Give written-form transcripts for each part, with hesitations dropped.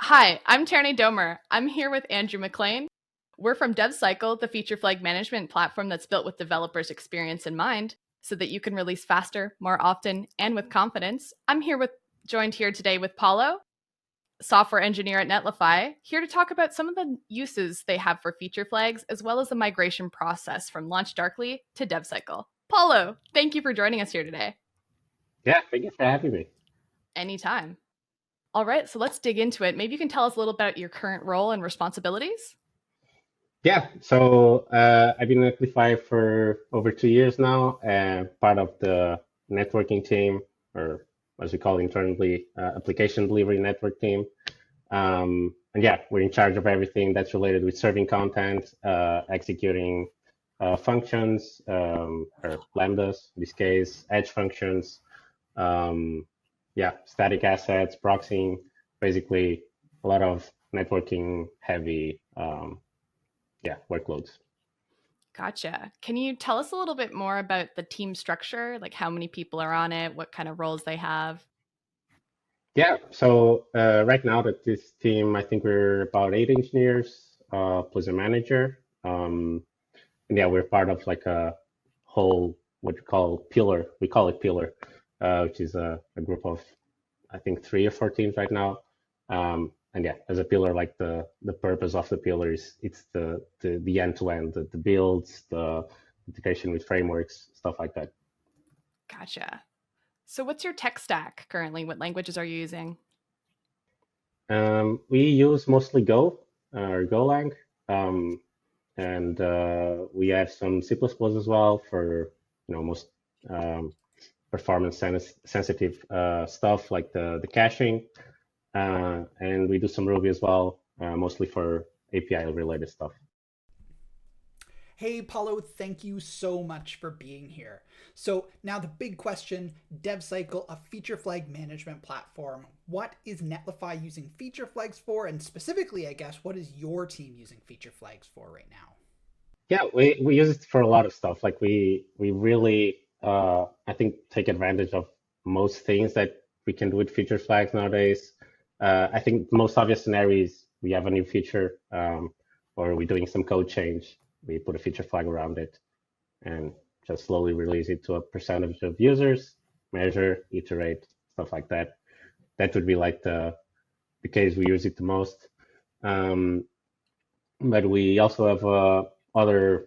Hi, I'm Tierney Domer. I'm here with Andrew McLean. We're from DevCycle, the feature flag management platform that's built with developers' experience in mind so that you can release faster, more often, and with confidence. Joined here today with Paulo, software engineer at Netlify, here to talk about some of the uses they have for feature flags, as well as the migration process from LaunchDarkly to DevCycle. Paulo, thank you for joining us here today. Yeah, thank you for having me. Anytime. All right, so let's dig into it. Maybe you can tell us a little about your current role and responsibilities. Yeah, so I've been at Netlify for over 2 years now, part of the networking team, or as we call it internally, application delivery network team. And yeah, we're in charge of everything that's related with serving content, executing functions, or lambdas, in this case, edge functions, yeah, static assets, proxying, basically a lot of networking heavy workloads. Gotcha. Can you tell us a little bit more about the team structure? Like how many people are on it, what kind of roles they have? Yeah, so right now that this team, I think we're about 8 engineers plus a manager. And yeah, we're part of like a whole, what we call pillar. We call it pillar, which is a group of, I think, 3 or 4 teams right now. And yeah, as a pillar, like the purpose of the pillar is it's the end to end, the builds, the integration with frameworks, stuff like that. Gotcha. So what's your tech stack currently? What languages are you using? We use mostly Go or Golang, um, and we have some C++ as well for most um, performance sensitive stuff like the caching, and we do some Ruby as well, mostly for API related stuff. Hey, Paulo, thank you so much for being here. So, now the big question, DevCycle, a feature flag management platform. What is Netlify using feature flags for? And specifically, I guess, what is your team using feature flags for right now? Yeah, we use it for a lot of stuff. Like we really I think take advantage of most things that we can do with feature flags nowadays. I think the most obvious scenario is we have a new feature, or we're doing some code change. We put a feature flag around it and just slowly release it to a percentage of users, measure, iterate, stuff like that. That would be like the case we use it the most. Um, but we also have other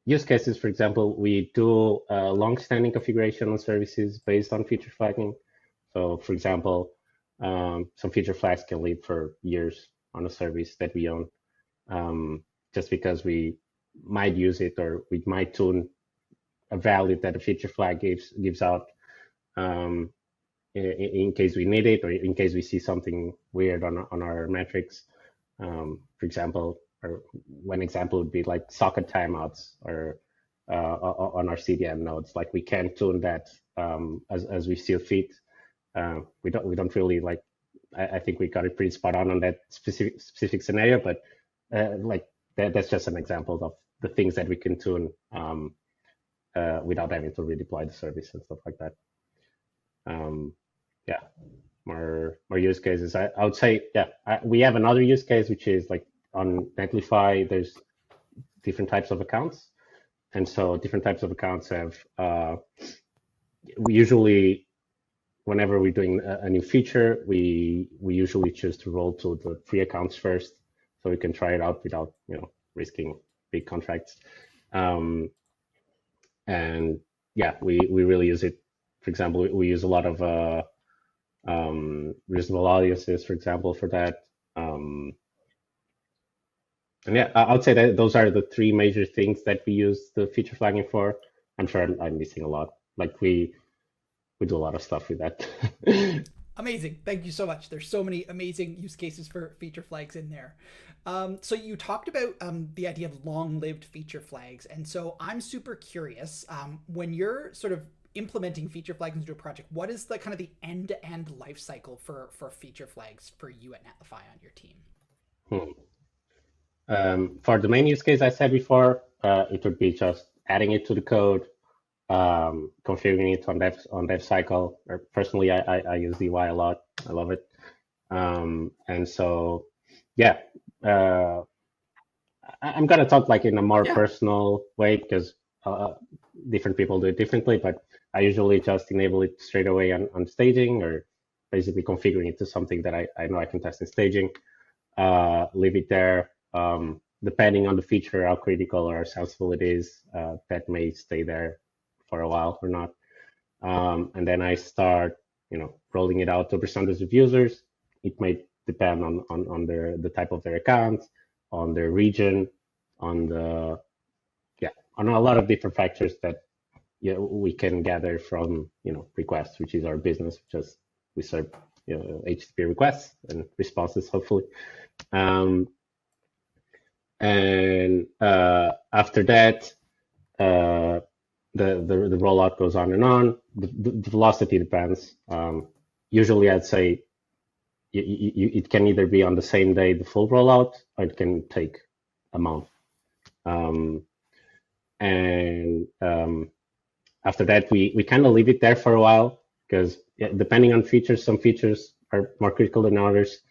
use cases. For example, we do long-standing configuration on services based on feature flagging. So, for example, some feature flags can live for years on a service that we own, just because we might use it or we might tune a value that a feature flag gives out, in case we need it or in case we see something weird on our metrics. For example, or one example would be like socket timeouts or on our CDN nodes. Like we can tune that as we see fit. We don't really like. I think we got it pretty spot on that specific scenario, but like that's just an example of the things that we can tune without having to redeploy the service and stuff like that. Yeah, more use cases. I would say, yeah, we have another use case which is like on Netlify. There's different types of accounts, and so different types of accounts have. We usually, whenever we're doing a new feature, we usually choose to roll to the free accounts first, so we can try it out without risking big contracts. And yeah, we really use it. For example, we use a lot of reasonable audiences, for example, for that. And yeah, I would say that those are the three major things that we use the feature flagging for. I'm sure I'm missing a lot. Like we do a lot of stuff with that. Amazing. Thank you so much. There's so many amazing use cases for feature flags in there. So you talked about the idea of long-lived feature flags. And so I'm super curious, when you're sort of implementing feature flags into a project, what is the kind of the end-to-end life cycle for feature flags for you at Netlify on your team? For the main use case I said before, it would be just adding it to the code, configuring it on DevCycle. Or personally, I use DY a lot. I love it. And so, yeah, I'm gonna talk like in a more personal way because different people do it differently. But I usually just enable it straight away on staging, or basically configuring it to something that I know I can test in staging. Leave it there. Depending on the feature, how critical or how sensible it is, that may stay there for a while or not. And then I start, rolling it out to percentages of users. It may depend on the type of their account, on their region, on a lot of different factors that we can gather from requests, which is our business. Just we serve HTTP requests and responses, hopefully. And after that, the rollout goes on and on. The velocity depends. Usually, I'd say it can either be on the same day, the full rollout, or it can take a month. After that, we kind of leave it there for a while because depending on features, some features are more critical than others.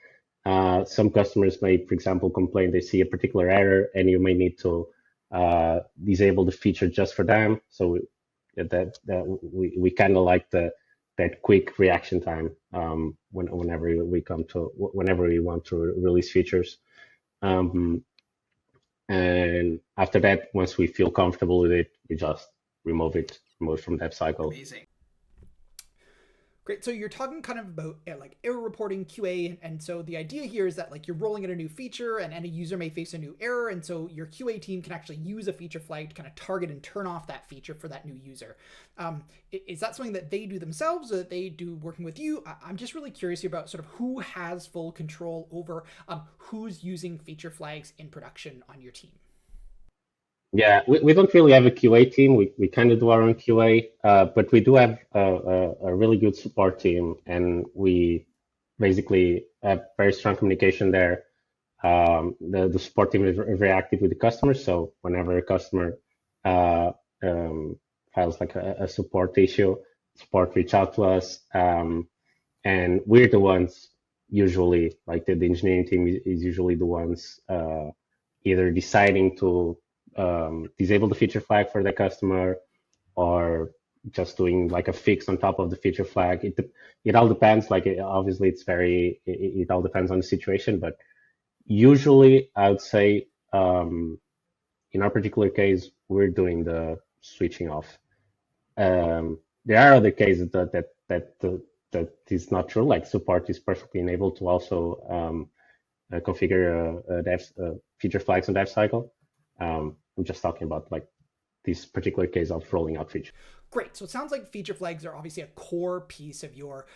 Some customers may, for example, complain they see a particular error, and you may need to disable the feature just for them. So we kind of like that quick reaction time whenever we want to release features. And after that, once we feel comfortable with it, we just remove it from DevCycle. Amazing. Great. So you're talking kind of about like error reporting, QA, and so the idea here is that like you're rolling out a new feature and a user may face a new error, and so your QA team can actually use a feature flag to kind of target and turn off that feature for that new user. Is that something that they do themselves or that they do working with you? I'm just really curious about sort of who has full control over who's using feature flags in production on your team. Yeah, we don't really have a QA team. We kind of do our own QA, but we do have a really good support team, and we basically have very strong communication there. The support team is very active with the customers, so whenever a customer files like a support issue, support reach out to us, and we're the ones usually, like the engineering team is usually the ones either deciding to disable the feature flag for the customer, or just doing like a fix on top of the feature flag. It all depends. Like obviously, it all depends on the situation. But usually, I would say in our particular case, we're doing the switching off. There are other cases that is not true. Like support is perfectly enabled to also configure feature flags on DevCycle. I'm just talking about like this particular case of rolling out features. Great. So it sounds like feature flags are obviously a core piece of your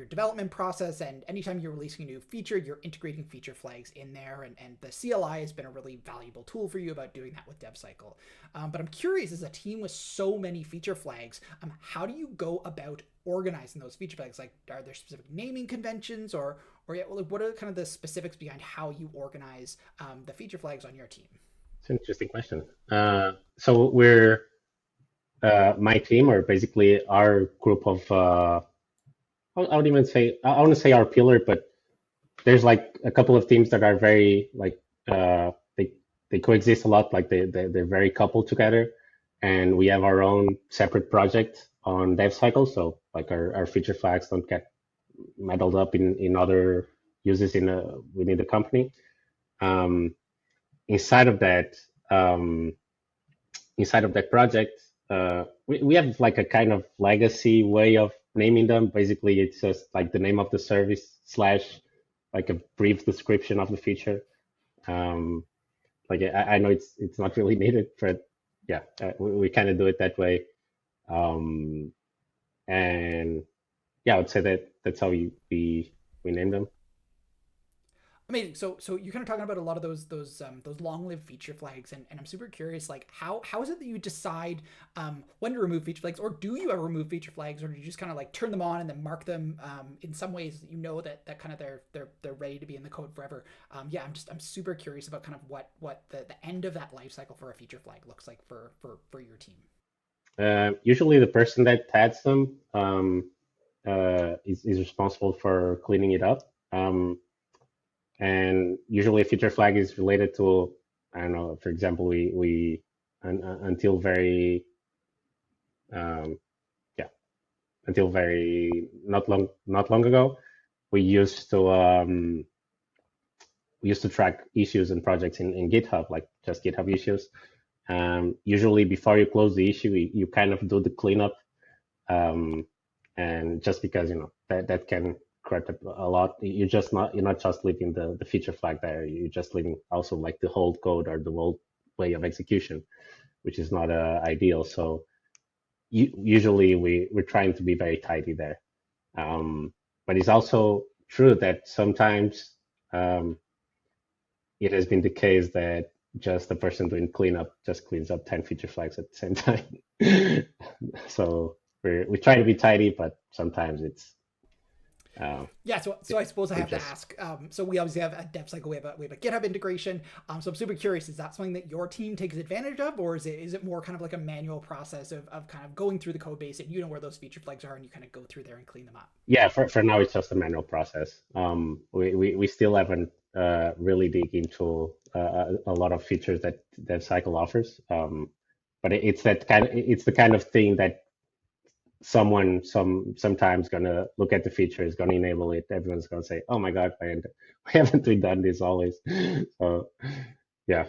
development process. And anytime you're releasing a new feature, you're integrating feature flags in there. And the CLI has been a really valuable tool for you about doing that with DevCycle. But I'm curious, as a team with so many feature flags, how do you go about organizing those feature flags? Like, are there specific naming conventions or what are kind of the specifics behind how you organize the feature flags on your team? It's an interesting question. So we're my team, or basically our group of I want to say our pillar, but there's like a couple of teams that are very like they coexist a lot. Like they're very coupled together, and we have our own separate project on DevCycle. So like our feature flags don't get muddled up in other uses within the company. Inside of that project, we have like a kind of legacy way of naming them. Basically, it's just like the name of the service / like a brief description of the feature. Like I know it's not really needed, but yeah, we kind of do it that way. And yeah, I would say that's how we name them. Amazing. So you're kind of talking about a lot of those long-lived feature flags, and I'm super curious, like how is it that you decide when to remove feature flags, or do you ever remove feature flags, or do you just kind of like turn them on and then mark them in some ways that you know that kind of they're ready to be in the code forever? Yeah, I'm super curious about kind of what the end of that life cycle for a feature flag looks like for your team. Usually, the person that adds them is responsible for cleaning it up. And usually a feature flag is related to, I don't know, for example, we until very until very not long ago, we used to track issues and projects in GitHub, like just GitHub issues. Usually before you close the issue, you kind of do the cleanup, and just because that can corrupt a lot, you're not just leaving the feature flag there. You're just leaving also like the whole code or the whole way of execution, which is not ideal. So usually we're trying to be very tidy there. But it's also true that sometimes it has been the case that just the person doing cleanup just cleans up 10 feature flags at the same time. So we try to be tidy, but sometimes it's yeah, so I suppose I have to ask. So we obviously have a DevCycle, we have a GitHub integration. So I'm super curious: is that something that your team takes advantage of, or is it more kind of like a manual process of kind of going through the code base and you know where those feature flags are and you kind of go through there and clean them up? Yeah, for now it's just a manual process. We still haven't really dig into a lot of features that DevCycle offers. But it's the kind of thing that sometimes gonna look at the feature, is gonna enable it. Everyone's gonna say, "Oh my God, why haven't we done this always?" So yeah,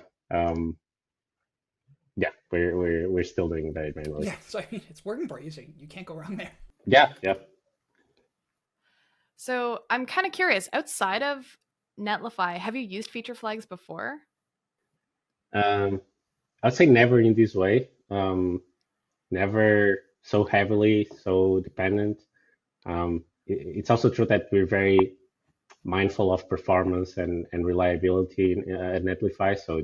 we're still doing very manually. Yeah, so I mean, it's working for you, so you can't go wrong there. Yeah. So I'm kind of curious, outside of Netlify, have you used feature flags before? I'd say never in this way. Never so heavily, so dependent. It's also true that we're very mindful of performance and reliability at Netlify. So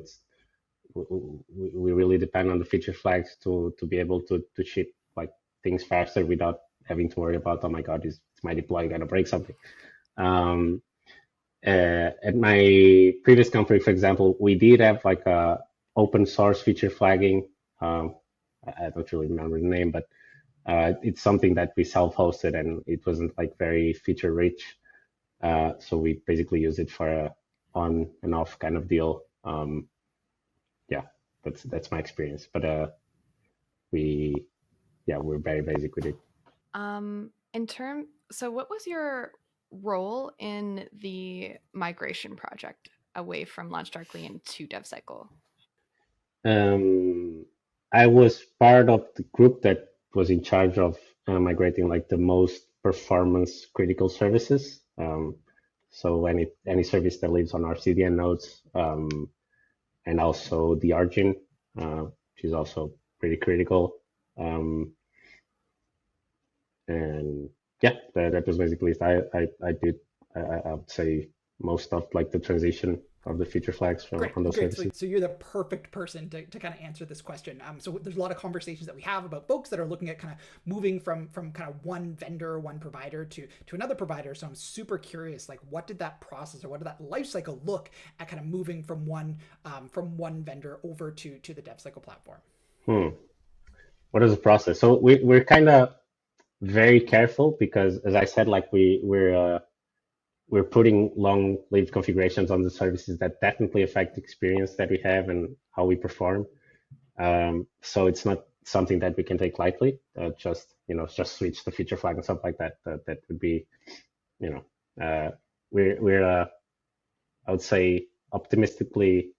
we really depend on the feature flags to be able to ship like things faster without having to worry about, oh my God, is my deploy gonna break something? At my previous company, for example, we did have like a open source feature flagging. I don't really remember the name, but it's something that we self-hosted, and it wasn't like very feature rich. So we basically use it for a on and off kind of deal. Yeah, that's my experience. But we're very basic with it. So what was your role in the migration project away from LaunchDarkly into DevCycle? I was part of the group that was in charge of migrating like the most performance critical services. So any service that lives on our CDN nodes, and also the origin, which is also pretty critical. And yeah, that was basically it. I would say most of like the transition of the feature flags on those services. So you're the perfect person to kind of answer this question. So there's a lot of conversations that we have about folks that are looking at kind of moving from kind of one vendor, one provider to another provider. So I'm super curious, like what did that process or what did that life cycle look at kind of moving from one vendor over to the DevCycle platform? What is the process? So we're kind of very careful because, as I said, like we're putting long-lived configurations on the services that definitely affect the experience that we have and how we perform. So it's not something that we can take lightly. Just switch the feature flag and stuff like that. That would be, we're I would say optimistically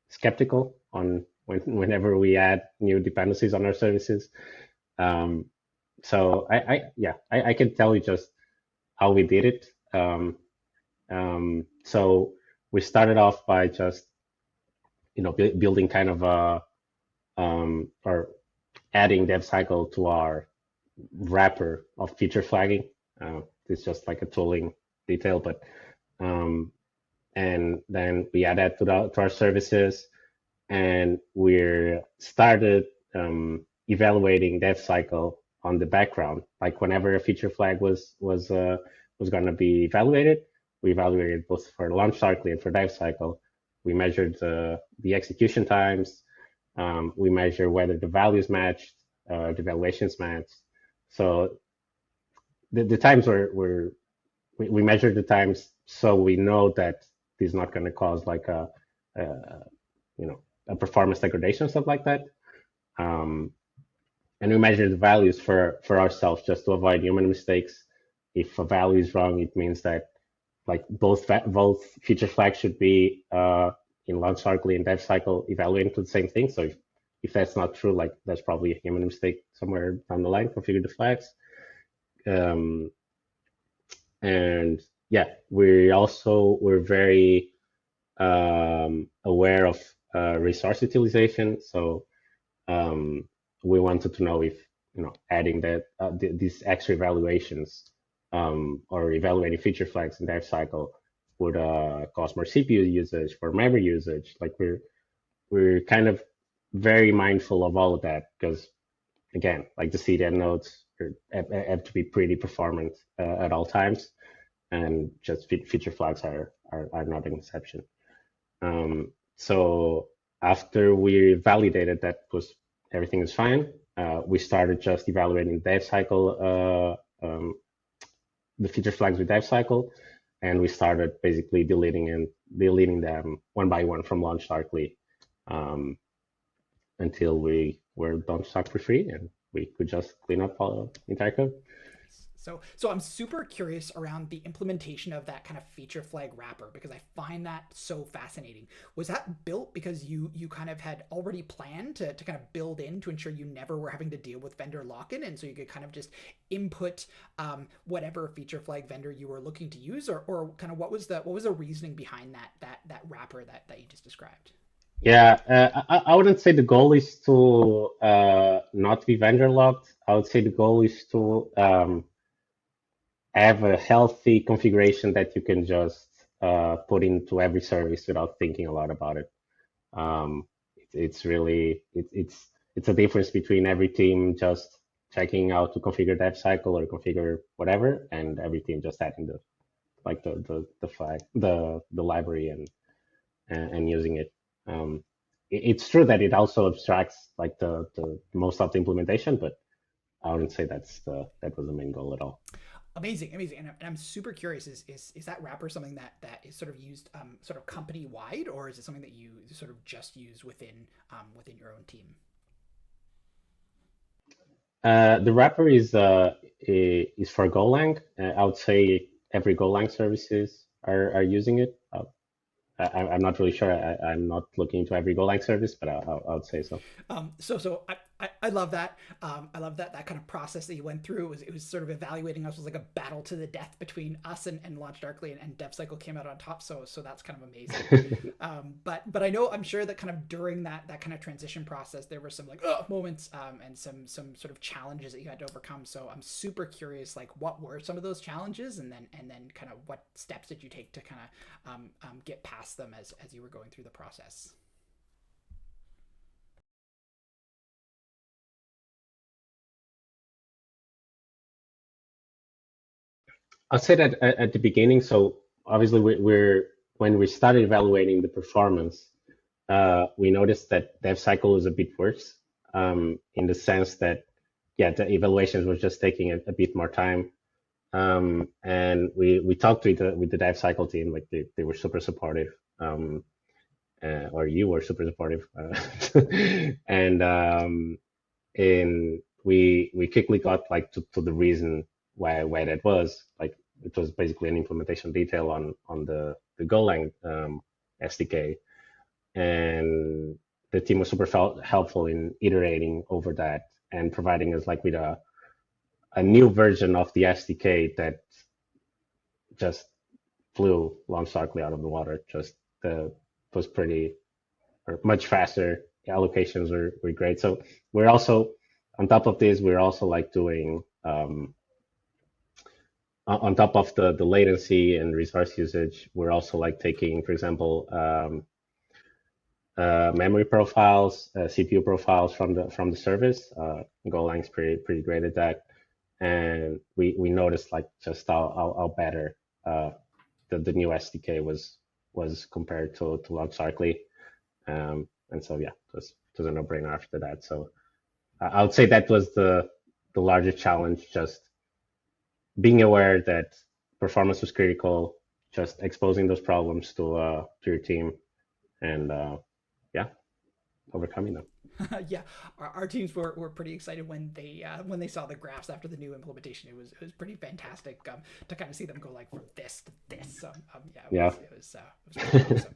skeptical on whenever we add new dependencies on our services. So I can tell you just how we did it. So we started off by just, building kind of or adding DevCycle to our wrapper of feature flagging. It's just like a tooling detail, but and then we add that to our services, and we started evaluating DevCycle on the background. Like whenever a feature flag was going to be evaluated, we evaluated both for LaunchDarkly and for DevCycle. We measured the execution times. We measure whether the values matched, the evaluations matched. So the times we measured the times so we know that this is not going to cause like a performance degradation, stuff like that. And we measure the values for ourselves just to avoid human mistakes. If a value is wrong, it means that like both feature flags should be in LaunchDarkly and DevCycle evaluating to the same thing. So if that's not true, like that's probably a human mistake somewhere down the line, configure the flags. And yeah, we're very aware of resource utilization. So we wanted to know if adding that these extra evaluations or evaluating feature flags in DevCycle would cause more CPU usage, for memory usage. Like we're kind of very mindful of all of that because again, like the CDN nodes have to be pretty performant at all times, and just feature flags are not an exception. So after we validated that everything is fine, we started just evaluating DevCycle, the feature flags with DevCycle, and we started basically deleting them one by one from LaunchDarkly until we were done stock for free and we could just clean up all entire code. So I'm super curious around the implementation of that kind of feature flag wrapper because I find that so fascinating. Was that built because you kind of had already planned to kind of build in to ensure you never were having to deal with vendor lock-in, and so you could kind of just input whatever feature flag vendor you were looking to use, or kind of what was the reasoning behind that wrapper that you just described? Yeah, I wouldn't say the goal is to not be vendor locked. I would say the goal is to have a healthy configuration that you can just put into every service without thinking a lot about it. It's a difference between every team just checking out to configure DevCycle or configure whatever, and every team just adding the flag, the library and using it. It's true that it also abstracts like the most of the implementation, but I wouldn't say that was the main goal at all. Amazing. And I'm super curious, is that wrapper something that is sort of used sort of company wide, or is it something that you sort of just use within your own team? The wrapper is for Golang. I would say every Golang services are using it. I'm not really sure. I'm not looking into every Golang service, but I would say so. So I love that. I love that kind of process that you went through. It was sort of evaluating us. It was like a battle to the death between us and LaunchDarkly, and DevCycle came out on top. So that's kind of amazing. But I'm sure that kind of during that kind of transition process, there were some like moments and some sort of challenges that you had to overcome. So I'm super curious, like what were some of those challenges, and then kind of what steps did you take to kind of get past them as you were going through the process? I'll say that at the beginning. So obviously, when we started evaluating the performance, we noticed that DevCycle was a bit worse in the sense that the evaluations were just taking a bit more time. And we talked with the DevCycle team, like they were super supportive, or you were super supportive, and we quickly got like to the reason why that was. Like it was basically an implementation detail on the Golang SDK, and the team was super helpful in iterating over that and providing us like with a new version of the SDK that just flew LaunchDarkly out of the water. Just was pretty or much faster. The allocations were great. So we're also on top of this, we're also like doing on top of the latency and resource usage, we're also like taking, for example, memory profiles, CPU profiles from the service. Golang's pretty great at that, and we noticed like just how better the new SDK was compared to LaunchDarkly, and so it was a no-brainer after that. So I would say that was the largest challenge, just being aware that performance was critical, just exposing those problems to your team and overcoming them. Yeah, our teams were pretty excited when they saw the graphs after the new implementation. It was pretty fantastic to kind of see them go like from this to this. It was pretty awesome.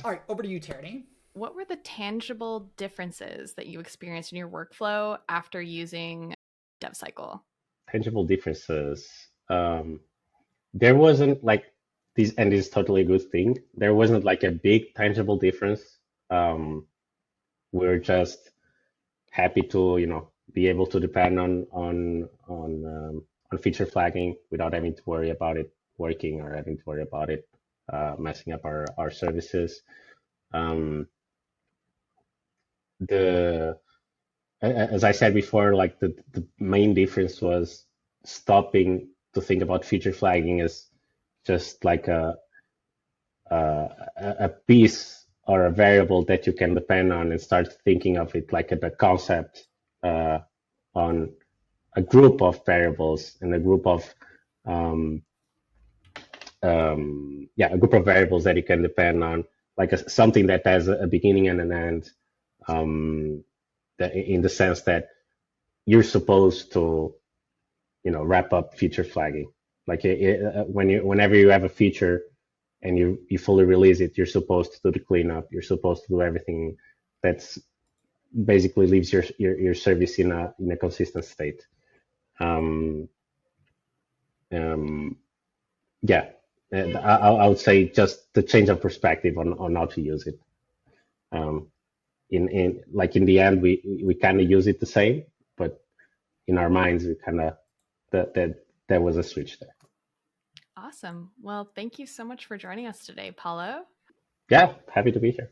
All right, over to you, Tierney. What were the tangible differences that you experienced in your workflow after using DevCycle? Tangible differences. There wasn't like this, and this is totally a good thing. There wasn't like a big tangible difference. We're just happy to, be able to depend on feature flagging without having to worry about it working or having to worry about it messing up our services. As I said before, like the main difference was stopping to think about feature flagging as just like a piece or a variable that you can depend on, and start thinking of it like a concept on a group of variables and a group of variables that you can depend on, like something that has a beginning and an end, in the sense that you're supposed to, wrap up feature flagging. Like whenever you have a feature and you fully release it, you're supposed to do the cleanup. You're supposed to do everything that's basically leaves your service in a consistent state. I would say just the change of perspective on how to use it. In the end, we kind of use it the same, but in our minds, we kind of there was a switch there. Awesome. Well, thank you so much for joining us today, Paulo. Yeah, happy to be here.